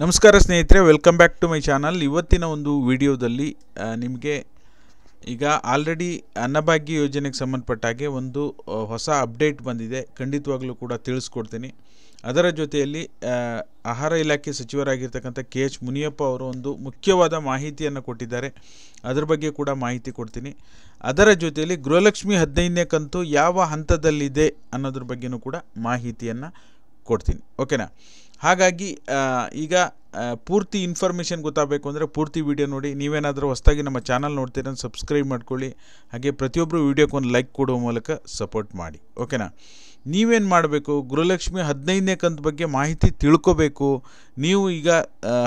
ನಮಸ್ಕಾರ ಸ್ನೇಹಿತರೆ, welcome back to my channel. ಇವತ್ತಿನ ಒಂದು ವಿಡಿಯೋದಲ್ಲಿ ನಿಮಗೆ ಈಗ ಆಲ್ರೆಡಿ ಅನ್ನಭಾಗ್ಯ ಯೋಜನೆಗೆ ಸಂಬಂಧಪಟ್ಟ ಹಾಗೆ ಒಂದು ಹೊಸ ಅಪ್ಡೇಟ್ ಬಂದಿದೆ. ಖಂಡಿತವಾಗ್ಲೂ ಕೂಡ ತಿಳಿಸ್ಕೊಡ್ತೀನಿ. ಅದರ ಜೊತೆಯಲ್ಲಿ ಆಹಾರ ಇಲಾಖೆ ಸಚಿವರಾಗಿರ್ತಕ್ಕಂಥ KH ಮುನಿಯಪ್ಪ ಅವರು ಒಂದು ಮುಖ್ಯವಾದ ಮಾಹಿತಿಯನ್ನು ಕೊಟ್ಟಿದ್ದಾರೆ. ಅದರ ಬಗ್ಗೆ ಕೂಡ ಮಾಹಿತಿ ಕೊಡ್ತೀನಿ. ಅದರ ಜೊತೆಯಲ್ಲಿ ಗೃಹಲಕ್ಷ್ಮಿ 15ನೇ ಕಂತು ಯಾವ ಹಂತದಲ್ಲಿದೆ ಅನ್ನೋದ್ರ ಬಗ್ಗೆಯೂ ಕೂಡ ಮಾಹಿತಿಯನ್ನು ಕೊಡ್ತೀನಿ. ಓಕೆನಾ? ಹಾಗಾಗಿ ಈಗ ಪೂರ್ತಿ ಇನ್ಫಾರ್ಮೇಷನ್ ಗೊತ್ತಾಗಬೇಕು ಅಂದರೆ ಪೂರ್ತಿ ವಿಡಿಯೋ ನೋಡಿ. ನೀವೇನಾದರೂ ಹೊಸದಾಗಿ ನಮ್ಮ ಚಾನಲ್ ನೋಡ್ತೀರ ಸಬ್ಸ್ಕ್ರೈಬ್ ಮಾಡ್ಕೊಳ್ಳಿ. ಹಾಗೆ ಪ್ರತಿಯೊಬ್ಬರು ವಿಡಿಯೋಕ್ಕೊಂದು ಲೈಕ್ ಕೊಡುವ ಮೂಲಕ ಸಪೋರ್ಟ್ ಮಾಡಿ. ಓಕೆನಾ? ನೀವೇನು ಮಾಡಬೇಕು, ಗೃಹಲಕ್ಷ್ಮಿ 15ನೇ ಕಂತು ಬಗ್ಗೆ ಮಾಹಿತಿ ತಿಳ್ಕೋಬೇಕು. ನೀವು ಈಗ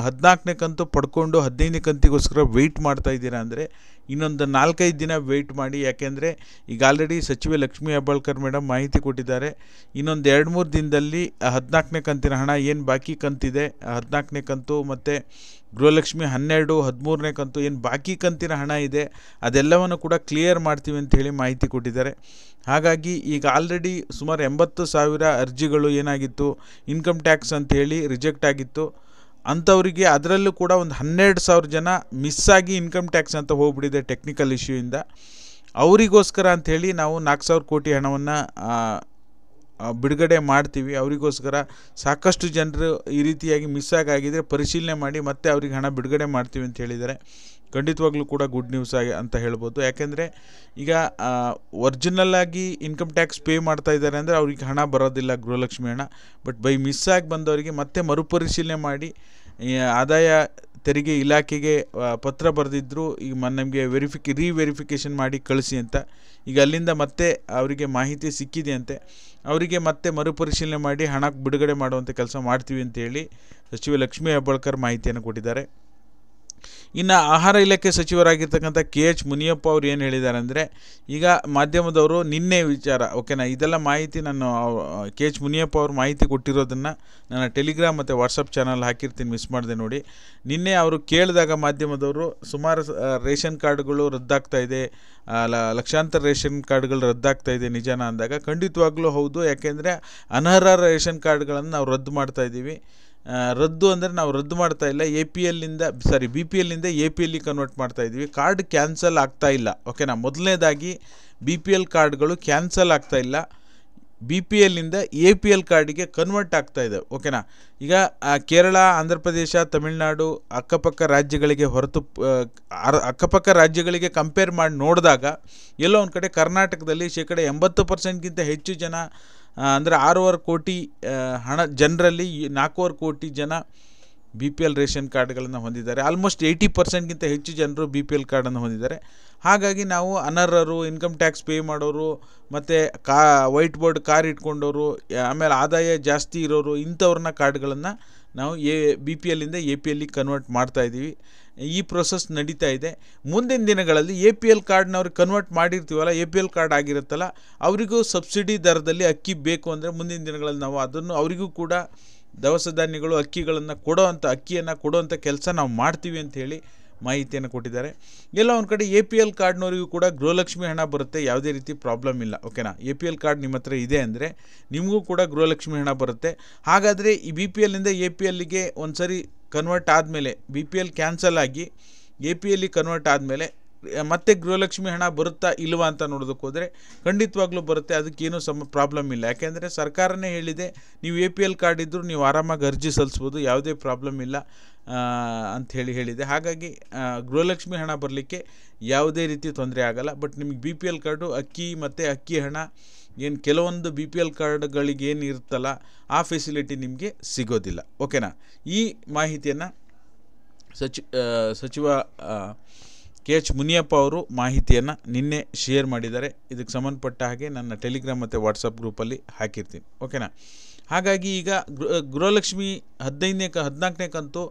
14ನೇ ಕಂತು ಪಡ್ಕೊಂಡು 15ನೇ ಕಂತಿಗೋಸ್ಕರ ವೆಯ್ಟ್ ಮಾಡ್ತಾ ಇದ್ದೀರಾ ಅಂದರೆ ಇನ್ನೊಂದು 4-5 ದಿನ ವೆಯ್ಟ್ ಮಾಡಿ. ಯಾಕೆಂದರೆ ಈಗ ಆಲ್ರೆಡಿ ಸಚಿವೆ ಲಕ್ಷ್ಮೀ ಹೆಬ್ಬಾಳ್ಕರ್ ಮೇಡಮ್ ಮಾಹಿತಿ ಕೊಟ್ಟಿದ್ದಾರೆ. ಇನ್ನೊಂದು 2-3 ದಿನದಲ್ಲಿ 14ನೇ ಕಂತಿನ ಹಣ ಏನು ಬಾಕಿ ಕಂತಿದೆ, 14ನೇ ಕಂತು ಮತ್ತು ಗೃಹಲಕ್ಷ್ಮಿ 12, 13ನೇ ಕಂತು ಏನು ಬಾಕಿ ಕಂತಿನ ಹಣ ಇದೆ ಅದೆಲ್ಲವನ್ನು ಕೂಡ ಕ್ಲಿಯರ್ ಮಾಡ್ತೀವಿ ಅಂಥೇಳಿ ಮಾಹಿತಿ ಕೊಟ್ಟಿದ್ದಾರೆ. ಹಾಗಾಗಿ ಈಗ ಆಲ್ರೆಡಿ ಸುಮಾರು 80,000 ಅರ್ಜಿಗಳು ಏನಾಗಿತ್ತು, ಇನ್ಕಮ್ ಟ್ಯಾಕ್ಸ್ ಅಂಥೇಳಿ ರಿಜೆಕ್ಟ್ ಆಗಿತ್ತು. ಅಂಥವರಿಗೆ ಅದರಲ್ಲೂ ಕೂಡ ಒಂದು 12,000 ಜನ ಮಿಸ್ಸಾಗಿ ಇನ್ಕಮ್ ಟ್ಯಾಕ್ಸ್ ಅಂತ ಹೋಗ್ಬಿಟ್ಟಿದೆ ಟೆಕ್ನಿಕಲ್ ಇಶ್ಯೂಯಿಂದ. ಅವರಿಗೋಸ್ಕರ ಅಂಥೇಳಿ ನಾವು 4,000 ಕೋಟಿ ಹಣವನ್ನು ಬಿಡುಗಡೆ ಮಾಡ್ತೀವಿ. ಅವರಿಗೋಸ್ಕರ ಸಾಕಷ್ಟು ಜನರು ಈ ರೀತಿಯಾಗಿ ಮಿಸ್ಸಾಗಿದ್ದರೆ ಪರಿಶೀಲನೆ ಮಾಡಿ ಮತ್ತೆ ಅವ್ರಿಗೆ ಹಣ ಬಿಡುಗಡೆ ಮಾಡ್ತೀವಿ ಅಂತ ಹೇಳಿದ್ದಾರೆ. ಖಂಡಿತವಾಗ್ಲೂ ಕೂಡ ಗುಡ್ ನ್ಯೂಸ್ ಅಂತ ಹೇಳ್ಬೋದು. ಯಾಕೆಂದರೆ ಈಗ ಒರಿಜಿನಲ್ಲಾಗಿ ಇನ್ಕಮ್ ಟ್ಯಾಕ್ಸ್ ಪೇ ಮಾಡ್ತಾ ಇದ್ದಾರೆ ಅಂದರೆ ಅವ್ರಿಗೆ ಹಣ ಬರೋದಿಲ್ಲ, ಗೃಹಲಕ್ಷ್ಮಿ ಹಣ. ಬಟ್ ಬೈ ಮಿಸ್ಸಾಗಿ ಬಂದವರಿಗೆ ಮತ್ತೆ ಮರುಪರಿಶೀಲನೆ ಮಾಡಿ ಆದಾಯ ತೆರಿಗೆ ಇಲಾಖೆಗೆ ಪತ್ರ ಬರೆದಿದ್ದರು, ಈಗ ನಮಗೆ ರೀವೆರಿಫಿಕೇಷನ್ ಮಾಡಿ ಕಳಿಸಿ ಅಂತ. ಈಗ ಅಲ್ಲಿಂದ ಮತ್ತೆ ಅವರಿಗೆ ಮಾಹಿತಿ ಸಿಕ್ಕಿದೆಯಂತೆ. ಅವರಿಗೆ ಮತ್ತೆ ಮರುಪರಿಶೀಲನೆ ಮಾಡಿ ಹಣ ಬಿಡುಗಡೆ ಮಾಡುವಂಥ ಕೆಲಸ ಮಾಡ್ತೀವಿ ಅಂತೇಳಿ ಸಚಿವೆ ಲಕ್ಷ್ಮೀ ಹೆಬ್ಬಾಳ್ಕರ್ ಮಾಹಿತಿಯನ್ನು ಕೊಟ್ಟಿದ್ದಾರೆ. ಇನ್ನು ಆಹಾರ ಇಲಾಖೆ ಸಚಿವರಾಗಿರ್ತಕ್ಕಂಥ KH ಮುನಿಯಪ್ಪ ಅವರು ಏನು ಹೇಳಿದ್ದಾರೆ ಅಂದರೆ, ಈಗ ಮಾಧ್ಯಮದವರು ನಿನ್ನೆ ವಿಚಾರ, ಓಕೆನಾ, ಇದೆಲ್ಲ ಮಾಹಿತಿ ನಾನು KH ಮುನಿಯಪ್ಪ ಅವರು ಮಾಹಿತಿ ಕೊಟ್ಟಿರೋದನ್ನು ನನ್ನ ಟೆಲಿಗ್ರಾಮ್ ಮತ್ತು ವಾಟ್ಸಪ್ ಚಾನಲ್ ಹಾಕಿರ್ತೀನಿ, ಮಿಸ್ ಮಾಡಿದೆ ನೋಡಿ. ನಿನ್ನೆ ಅವರು ಕೇಳಿದಾಗ ಮಾಧ್ಯಮದವರು ಸುಮಾರು ರೇಷನ್ ಕಾರ್ಡ್ಗಳು ರದ್ದಾಗ್ತಾ ಇದೆ, ಲಕ್ಷಾಂತರ ರೇಷನ್ ಕಾರ್ಡ್ಗಳು ರದ್ದಾಗ್ತಾ ಇದೆ ನಿಜಾನ ಅಂದಾಗ ಖಂಡಿತವಾಗ್ಲೂ ಹೌದು. ಯಾಕೆಂದರೆ ಅನರ್ಹ ರೇಷನ್ ಕಾರ್ಡ್ಗಳನ್ನು ನಾವು ರದ್ದು ಮಾಡ್ತಾ ಇದ್ದೀವಿ. ರದ್ದು ಅಂದರೆ ನಾವು ರದ್ದು ಮಾಡ್ತಾ ಇಲ್ಲ, BPLನಿಂದ APL ಕನ್ವರ್ಟ್ ಮಾಡ್ತಾ ಇದ್ದೀವಿ. ಕಾರ್ಡ್ ಕ್ಯಾನ್ಸಲ್ ಆಗ್ತಾ ಇಲ್ಲ. ಓಕೆನಾ? ಮೊದಲನೇದಾಗಿ BPL ಕಾರ್ಡ್ಗಳು ಕ್ಯಾನ್ಸಲ್ ಆಗ್ತಾ ಇಲ್ಲ, BPLನಿಂದ APL ಕಾರ್ಡಿಗೆ ಕನ್ವರ್ಟ್ ಆಗ್ತಾ ಇದೆ. ಓಕೆನಾ? ಈಗ ಕೇರಳ, ಆಂಧ್ರ ಪ್ರದೇಶ, ತಮಿಳುನಾಡು ಅಕ್ಕಪಕ್ಕ ರಾಜ್ಯಗಳಿಗೆ ಕಂಪೇರ್ ಮಾಡಿ ನೋಡಿದಾಗ ಎಲ್ಲೋ ಒಂದು ಕಡೆ ಕರ್ನಾಟಕದಲ್ಲಿ 80% ಹೆಚ್ಚು ಜನ ಅಂದರೆ 6.5 ಕೋಟಿ ಜನರಲ್ಲಿ 4.5 ಕೋಟಿ ಜನ BPL ರೇಷನ್ ಕಾರ್ಡ್ಗಳನ್ನು ಹೊಂದಿದ್ದಾರೆ. ಆಲ್ಮೋಸ್ಟ್ 80% ಹೆಚ್ಚು ಜನರು BPL ಕಾರ್ಡನ್ನು ಹೊಂದಿದ್ದಾರೆ. ಹಾಗಾಗಿ ನಾವು ಅನರ್ಹರು, ಇನ್ಕಮ್ ಟ್ಯಾಕ್ಸ್ ಪೇ ಮಾಡೋರು, ಮತ್ತು ವೈಟ್ ಬೋರ್ಡ್ ಕಾರ್ ಇಟ್ಕೊಂಡವರು, ಆಮೇಲೆ ಆದಾಯ ಜಾಸ್ತಿ ಇರೋರು, ಇಂಥವ್ರನ್ನ ಕಾರ್ಡ್ಗಳನ್ನು ನಾವು BPLನಿಂದ APL ಕನ್ವರ್ಟ್ ಮಾಡ್ತಾ ಇದ್ದೀವಿ. ಈ ಪ್ರೊಸೆಸ್ ನಡೀತಾ ಇದೆ. ಮುಂದಿನ ದಿನಗಳಲ್ಲಿ APL ಕಾರ್ಡ್ನವ್ರಿಗೆ ಕನ್ವರ್ಟ್ ಮಾಡಿರ್ತೀವಲ್ಲ, APL ಕಾರ್ಡ್ ಆಗಿರುತ್ತಲ್ಲ, ಅವರಿಗೂ ಸಬ್ಸಿಡಿ ದರದಲ್ಲಿ ಅಕ್ಕಿ ಬೇಕು ಅಂದರೆ ಮುಂದಿನ ದಿನಗಳಲ್ಲಿ ನಾವು ಅದನ್ನು ಅವರಿಗೂ ಕೂಡ ದವಸ ಧಾನ್ಯಗಳು, ಅಕ್ಕಿಯನ್ನು ಕೊಡುವಂಥ ಕೆಲಸ ನಾವು ಮಾಡ್ತೀವಿ ಅಂಥೇಳಿ ಮಾಹಿತಿಯನ್ನು ಕೊಟ್ಟಿದ್ದಾರೆ. ಎಲ್ಲ ಒಂದು ಕಡೆ APL ಕಾರ್ಡ್ನವರಿಗೂ ಕೂಡ ಗೃಹಲಕ್ಷ್ಮಿ ಹಣ ಬರುತ್ತೆ, ಯಾವುದೇ ರೀತಿ ಪ್ರಾಬ್ಲಮ್ ಇಲ್ಲ. ಓಕೆನಾ? APL ಕಾರ್ಡ್ ನಿಮ್ಮ ಹತ್ರ ಇದೆ ಅಂದರೆ ನಿಮಗೂ ಕೂಡ ಗೃಹಲಕ್ಷ್ಮಿ ಹಣ ಬರುತ್ತೆ. ಹಾಗಾದರೆ ಈ BPLನಿಂದ APLಗೆ ಒಂದು ಸರಿ ಕನ್ವರ್ಟ್ ಆದಮೇಲೆ, BPL ಕ್ಯಾನ್ಸಲ್ ಆಗಿ APL ಕನ್ವರ್ಟ್ ಆದಮೇಲೆ ಮತ್ತೆ ಗೃಹಲಕ್ಷ್ಮಿ ಹಣ ಬರುತ್ತಾ ಇಲ್ವಾ ಅಂತ ನೋಡೋದಕ್ಕೆ ಹೋದರೆ ಖಂಡಿತವಾಗ್ಲೂ ಬರುತ್ತೆ. ಅದಕ್ಕೇನೂ ಪ್ರಾಬ್ಲಮ್ ಇಲ್ಲ. ಯಾಕೆಂದರೆ ಸರ್ಕಾರನೇ ಹೇಳಿದೆ, ನೀವು APL ಕಾರ್ಡ್ ಇದ್ದರೂ ನೀವು ಆರಾಮಾಗಿ ಅರ್ಜಿ ಸಲ್ಲಿಸ್ಬೋದು, ಯಾವುದೇ ಪ್ರಾಬ್ಲಮ್ ಇಲ್ಲ ಅಂಥೇಳಿ ಹೇಳಿದೆ. ಹಾಗಾಗಿ ಗೃಹಲಕ್ಷ್ಮಿ ಹಣ ಬರಲಿಕ್ಕೆ ಯಾವುದೇ ರೀತಿ ತೊಂದರೆ ಆಗಲ್ಲ. ಬಟ್ ನಿಮಗೆ BPL ಕಾರ್ಡು ಅಕ್ಕಿ ಹಣ ಏನು ಕೆಲವೊಂದು BPL ಕಾರ್ಡ್ಗಳಿಗೆ ಏನು ಇರುತ್ತಲ್ಲ ಆ ಫೆಸಿಲಿಟಿ ನಿಮಗೆ ಸಿಗೋದಿಲ್ಲ. ಓಕೆನಾ? ಈ ಮಾಹಿತಿಯನ್ನು ಸಚಿವ KH ಮುನಿಯಪ್ಪ ಅವರು ಮಾಹಿತಿಯನ್ನು ನಿನ್ನೆ ಶೇರ್ ಮಾಡಿದ್ದಾರೆ. ಇದಕ್ಕೆ ಸಂಬಂಧಪಟ್ಟ ಹಾಗೆ ನನ್ನ ಟೆಲಿಗ್ರಾಮ್ ಮತ್ತು ವಾಟ್ಸಪ್ ಗ್ರೂಪಲ್ಲಿ ಹಾಕಿರ್ತೀನಿ. ಓಕೆನಾ? ಹಾಗಾಗಿ ಈಗ ಗೃಹಲಕ್ಷ್ಮಿ 14ನೇ ಕಂತು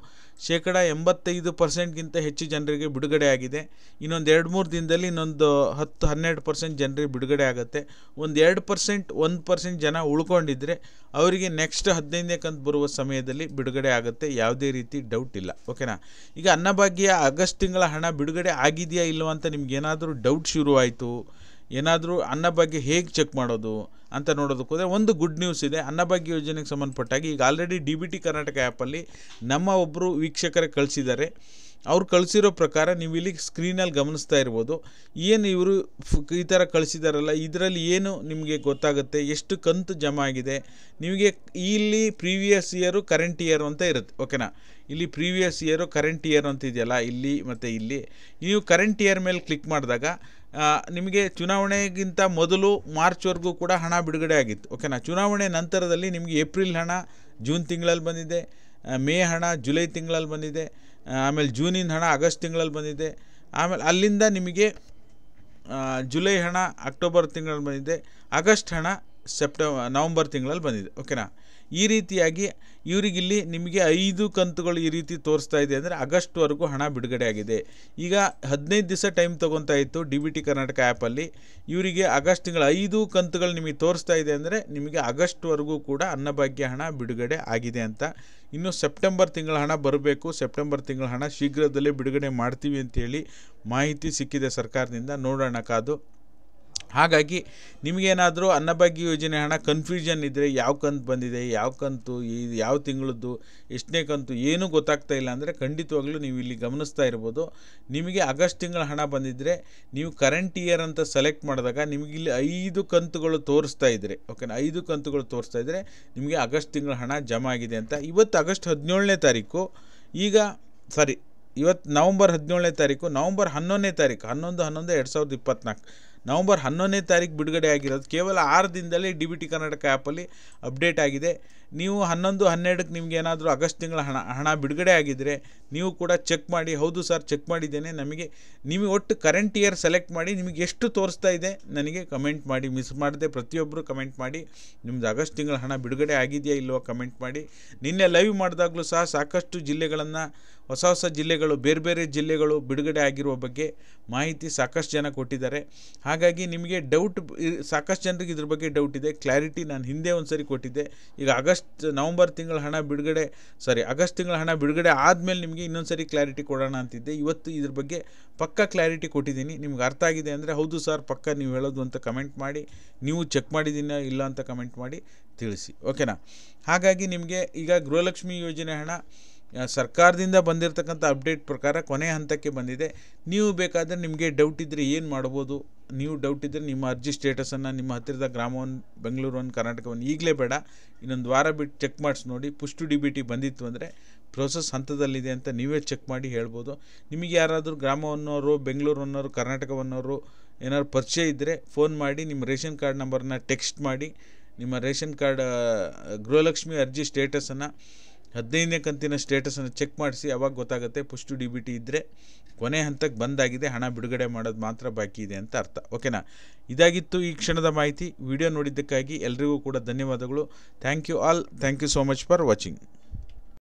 85% ಹೆಚ್ಚು ಜನರಿಗೆ ಬಿಡುಗಡೆ ಆಗಿದೆ. ಇನ್ನೊಂದು 2-3 ದಿನದಲ್ಲಿ ಇನ್ನೊಂದು 10-12% ಜನರಿಗೆ ಬಿಡುಗಡೆ ಆಗುತ್ತೆ. ಒಂದು 2%, 1% ಜನ ಉಳ್ಕೊಂಡಿದ್ದರೆ ಅವರಿಗೆ ನೆಕ್ಸ್ಟ್ 15ನೇ ಕಂತು ಬರುವ ಸಮಯದಲ್ಲಿ ಬಿಡುಗಡೆ ಆಗುತ್ತೆ, ಯಾವುದೇ ರೀತಿ ಡೌಟ್ ಇಲ್ಲ. ಓಕೆನಾ? ಈಗ ಅನ್ನಭಾಗ್ಯ ಆಗಸ್ಟ್ ತಿಂಗಳ ಹಣ ಬಿಡುಗಡೆ ಆಗಿದೆಯಾ ಇಲ್ಲವ ಅಂತ ನಿಮ್ಗೇನಾದರೂ ಡೌಟ್ ಶುರುವಾಯಿತು, ಏನಾದರೂ ಅನ್ನಭಾಗ್ಯ ಹೇಗೆ ಚೆಕ್ ಮಾಡೋದು ಅಂತ ನೋಡೋದಕ್ಕೆ ಹೋದರೆ ಒಂದು ಗುಡ್ ನ್ಯೂಸ್ ಇದೆ. ಅನ್ನಭಾಗ್ಯ ಯೋಜನೆಗೆ ಸಂಬಂಧಪಟ್ಟಾಗಿ ಈಗ ಆಲ್ರೆಡಿ DBT ಕರ್ನಾಟಕ ಆ್ಯಪಲ್ಲಿ ನಮ್ಮ ಒಬ್ಬರು ವೀಕ್ಷಕರೇ ಕಳಿಸಿದ್ದಾರೆ. ಅವ್ರು ಕಳಿಸಿರೋ ಪ್ರಕಾರ ನೀವು ಇಲ್ಲಿ ಸ್ಕ್ರೀನಲ್ಲಿ ಗಮನಿಸ್ತಾ ಇರ್ಬೋದು. ಏನು ಇವರು ಈ ಥರ ಕಳಿಸಿದಾರಲ್ಲ, ಇದರಲ್ಲಿ ಏನು ನಿಮಗೆ ಗೊತ್ತಾಗುತ್ತೆ, ಎಷ್ಟು ಕಂತು ಜಮಾ ಆಗಿದೆ ನಿಮಗೆ. ಇಲ್ಲಿ ಪ್ರೀವಿಯಸ್ ಇಯರು ಕರೆಂಟ್ ಇಯರ್ ಅಂತ ಇರುತ್ತೆ, ಓಕೆನಾ. ಇಲ್ಲಿ ಪ್ರೀವಿಯಸ್ ಇಯರು ಕರೆಂಟ್ ಇಯರ್ ಅಂತ ಇದೆಯಲ್ಲ, ಇಲ್ಲಿ ಮತ್ತು ಇಲ್ಲಿ ನೀವು ಕರೆಂಟ್ ಇಯರ್ ಮೇಲೆ ಕ್ಲಿಕ್ ಮಾಡಿದಾಗ ನಿಮಗೆ ಚುನಾವಣೆಗಿಂತ ಮೊದಲು ಮಾರ್ಚ್ವರೆಗೂ ಕೂಡ ಹಣ ಬಿಡುಗಡೆ ಆಗಿತ್ತು, ಓಕೆನಾ. ಚುನಾವಣೆ ನಂತರದಲ್ಲಿ ನಿಮಗೆ ಏಪ್ರಿಲ್ ಹಣ ಜೂನ್ ತಿಂಗಳಲ್ಲಿ ಬಂದಿದೆ, ಮೇ ಹಣ ಜುಲೈ ತಿಂಗಳಲ್ಲಿ ಬಂದಿದೆ, ಆಮೇಲೆ ಜೂನಿನ ಹಣ ಆಗಸ್ಟ್ ತಿಂಗಳಲ್ಲಿ ಬಂದಿದೆ, ಆಮೇಲೆ ಅಲ್ಲಿಂದ ನಿಮಗೆ ಜುಲೈ ಹಣ ಅಕ್ಟೋಬರ್ ತಿಂಗಳಲ್ಲಿ ಬಂದಿದೆ, ಆಗಸ್ಟ್ ಹಣ ನವಂಬರ್ ತಿಂಗಳಲ್ಲಿ ಬಂದಿದೆ, ಓಕೆನಾ. ಈ ರೀತಿಯಾಗಿ ಇವರಿಗಿಲ್ಲಿ ನಿಮಗೆ 5 ಕಂತುಗಳು ಈ ರೀತಿ ತೋರಿಸ್ತಾ ಇದೆ. ಅಂದರೆ ಆಗಸ್ಟ್ವರೆಗೂ ಹಣ ಬಿಡುಗಡೆ ಆಗಿದೆ. ಈಗ 15 ದಿವಸ ಟೈಮ್ ತೊಗೊತಾ ಇತ್ತು DBT ಕರ್ನಾಟಕ ಆ್ಯಪಲ್ಲಿ. ಇವರಿಗೆ ಆಗಸ್ಟ್ ತಿಂಗಳ 5 ಕಂತುಗಳು ನಿಮಗೆ ತೋರಿಸ್ತಾ ಇದೆ. ಅಂದರೆ ನಿಮಗೆ ಆಗಸ್ಟ್ವರೆಗೂ ಕೂಡ ಅನ್ನಭಾಗ್ಯ ಹಣ ಬಿಡುಗಡೆ ಆಗಿದೆ ಅಂತ. ಇನ್ನು ಸೆಪ್ಟೆಂಬರ್ ತಿಂಗಳ ಹಣ ಬರಬೇಕು. ಸೆಪ್ಟೆಂಬರ್ ತಿಂಗಳ ಹಣ ಶೀಘ್ರದಲ್ಲೇ ಬಿಡುಗಡೆ ಮಾಡ್ತೀವಿ ಅಂಥೇಳಿ ಮಾಹಿತಿ ಸಿಕ್ಕಿದೆ ಸರ್ಕಾರದಿಂದ. ನೋಡೋಣ ಕಾದು. ಹಾಗಾಗಿ ನಿಮಗೇನಾದರೂ ಅನ್ನಭಾಗ್ಯ ಯೋಜನೆ ಹಣ ಕನ್ಫ್ಯೂಷನ್ ಇದ್ದರೆ, ಯಾವ ಕಂತು ಬಂದಿದೆ, ಯಾವ ಕಂತು, ಯಾವ ತಿಂಗಳದ್ದು, ಎಷ್ಟನೇ ಕಂತು ಏನೂ ಗೊತ್ತಾಗ್ತಾ ಇಲ್ಲ ಅಂದರೆ ಖಂಡಿತವಾಗ್ಲೂ ನೀವು ಇಲ್ಲಿ ಗಮನಿಸ್ತಾ ಇರ್ಬೋದು. ನಿಮಗೆ ಆಗಸ್ಟ್ ತಿಂಗಳ ಹಣ ಬಂದಿದ್ದರೆ ನೀವು ಕರೆಂಟ್ ಇಯರ್ ಅಂತ ಸೆಲೆಕ್ಟ್ ಮಾಡಿದಾಗ ನಿಮಗಿಲ್ಲಿ 5 ಕಂತುಗಳು ತೋರಿಸ್ತಾ ಇದ್ದರೆ, ಓಕೆನಾ, 5 ಕಂತುಗಳು ತೋರಿಸ್ತಾ ಇದ್ದರೆ ನಿಮಗೆ ಆಗಸ್ಟ್ ತಿಂಗಳ ಹಣ ಜಮಾ ಆಗಿದೆ ಅಂತ. ಇವತ್ತು ಆಗಸ್ಟ್ 17ನೇ ತಾರೀಕು, ಇವತ್ತು ನವಂಬರ್ 17ನೇ ತಾರೀಕು, ನವಂಬರ್ 11ನೇ ತಾರೀಕು 11/11/2024 ನವಂಬರ್ 11ನೇ ತಾರೀಕು ಬಿಡುಗಡೆ ಆಗಿರೋದು. ಕೇವಲ 6 ದಿನದಲ್ಲೇ DBT ಕರ್ನಾಟಕ ಆ್ಯಪಲ್ಲಿ ಅಪ್ಡೇಟ್ ಆಗಿದೆ. ನೀವು 11/12ಕ್ಕೆ ನಿಮ್ಗೆ ಏನಾದರೂ ಆಗಸ್ಟ್ ತಿಂಗಳ ಹಣ ಬಿಡುಗಡೆ ಆಗಿದ್ದರೆ ನೀವು ಕೂಡ ಚೆಕ್ ಮಾಡಿ. ಹೌದು ಸರ್, ಚೆಕ್ ಮಾಡಿದ್ದೇನೆ, ನಿಮಗೆ ಒಟ್ಟು ಕರೆಂಟ್ ಇಯರ್ ಸೆಲೆಕ್ಟ್ ಮಾಡಿ ನಿಮಗೆ ಎಷ್ಟು ತೋರಿಸ್ತಾ ಇದೆ ನನಗೆ ಕಮೆಂಟ್ ಮಾಡಿ. ಮಿಸ್ ಮಾಡದೆ ಪ್ರತಿಯೊಬ್ಬರು ಕಮೆಂಟ್ ಮಾಡಿ. ನಿಮ್ಮದು ಆಗಸ್ಟ್ ತಿಂಗಳ ಹಣ ಬಿಡುಗಡೆ ಆಗಿದೆಯಾ ಇಲ್ವೋ ಕಮೆಂಟ್ ಮಾಡಿ. ನಿನ್ನೆ ಲೈವ್ ಮಾಡಿದಾಗಲೂ ಸಹ ಸಾಕಷ್ಟು ಜಿಲ್ಲೆಗಳನ್ನು, ಹೊಸ ಜಿಲ್ಲೆಗಳು, ಬೇರೆ ಜಿಲ್ಲೆಗಳು ಬಿಡುಗಡೆ ಆಗಿರುವ ಬಗ್ಗೆ ಮಾಹಿತಿ ಸಾಕಷ್ಟು ಜನ ಕೊಟ್ಟಿದ್ದಾರೆ. ಹಾಗಾಗಿ ನಿಮಗೆ ಡೌಟ್, ಸಾಕಷ್ಟು ಜನರಿಗೆ ಇದ್ರ ಬಗ್ಗೆ ಡೌಟ್ ಇದೆ. ಕ್ಲಾರಿಟಿ ನಾನು ಹಿಂದೆ ಒಂದು ಸರಿ ಕೊಟ್ಟಿದ್ದೆ. ಈಗ ಆಗಸ್ಟ್ ತಿಂಗಳ ಹಣ ಬಿಡುಗಡೆ ಆದಮೇಲೆ ನಿಮಗೆ ಇನ್ನೊಂದು ಸರಿ ಕ್ಲಾರಿಟಿ ಕೊಡೋಣ ಅಂತಿದ್ದೆ. ಇವತ್ತು ಇದ್ರ ಬಗ್ಗೆ ಪಕ್ಕಾ ಕ್ಲಾರಿಟಿ ಕೊಟ್ಟಿದ್ದೀನಿ. ನಿಮ್ಗೆ ಅರ್ಥ ಆಗಿದೆ ಅಂದರೆ ಹೌದು ಸರ್ ಪಕ್ಕ ನೀವು ಹೇಳೋದು ಅಂತ ಕಮೆಂಟ್ ಮಾಡಿ. ನೀವು ಚೆಕ್ ಮಾಡಿದ್ದೀನ ಇಲ್ಲ ಅಂತ ಕಮೆಂಟ್ ಮಾಡಿ ತಿಳಿಸಿ, ಓಕೆನಾ. ಹಾಗಾಗಿ ನಿಮಗೆ ಈಗ ಗೃಹಲಕ್ಷ್ಮಿ ಯೋಜನೆ ಹಣ ಸರ್ಕಾರದಿಂದ ಬಂದಿರತಕ್ಕಂಥ ಅಪ್ಡೇಟ್ ಪ್ರಕಾರ ಕೊನೆ ಹಂತಕ್ಕೆ ಬಂದಿದೆ. ನೀವು ಬೇಕಾದರೆ ನಿಮಗೆ ಡೌಟ್ ಇದ್ದರೆ ಏನು ಮಾಡ್ಬೋದು, ನೀವು ಡೌಟ್ ಇದ್ದರೆ ನಿಮ್ಮ ಅರ್ಜಿ ಸ್ಟೇಟಸನ್ನು ನಿಮ್ಮ ಹತ್ತಿರದ ಗ್ರಾಮವನ್ನು, ಬೆಂಗಳೂರನ್ನು, ಕರ್ನಾಟಕವನ್ನು ಈಗಲೇ ಬೇಡ, ಇನ್ನೊಂದು ವಾರ ಬಿಟ್ಟು ಚೆಕ್ ಮಾಡಿಸಿ ನೋಡಿ. ಪುಷ್ಟು DBT ಬಂದಿತ್ತು ಅಂದರೆ ಪ್ರೋಸೆಸ್ ಹಂತದಲ್ಲಿದೆ ಅಂತ ನೀವೇ ಚೆಕ್ ಮಾಡಿ ಹೇಳ್ಬೋದು. ನಿಮಗೆ ಯಾರಾದರೂ ಗ್ರಾಮವನ್ನೋರು, ಬೆಂಗಳೂರನ್ನೋರು, ಕರ್ನಾಟಕವನ್ನೋರು ಏನಾದ್ರು ಪರಿಚಯ ಇದ್ದರೆ ಫೋನ್ ಮಾಡಿ. ನಿಮ್ಮ ರೇಷನ್ ಕಾರ್ಡ್ ನಂಬರನ್ನ ಟೆಕ್ಸ್ಟ್ ಮಾಡಿ. ನಿಮ್ಮ ರೇಷನ್ ಕಾರ್ಡ್ ಗೃಹಲಕ್ಷ್ಮಿ ಅರ್ಜಿ ಸ್ಟೇಟಸನ್ನು, 15ನೇ ಕಂತಿನ ಸ್ಟೇಟಸನ್ನು ಚೆಕ್ ಮಾಡಿಸಿ. ಅವಾಗ ಗೊತ್ತಾಗುತ್ತೆ ಪುಷ್ಟು DBT ಇದ್ದರೆ ಕೊನೆ ಹಂತಕ್ಕೆ ಬಂದಾಗಿದೆ, ಹಣ ಬಿಡುಗಡೆ ಮಾಡೋದು ಮಾತ್ರ ಬಾಕಿ ಇದೆ ಅಂತ ಅರ್ಥ, ಓಕೆನಾ. ಇದಾಗಿತ್ತು ಈ ಕ್ಷಣದ ಮಾಹಿತಿ. ವಿಡಿಯೋ ನೋಡಿದ್ದಕ್ಕಾಗಿ ಎಲ್ರಿಗೂ ಕೂಡ ಧನ್ಯವಾದಗಳು. Thank you all. Thank you so much for watching.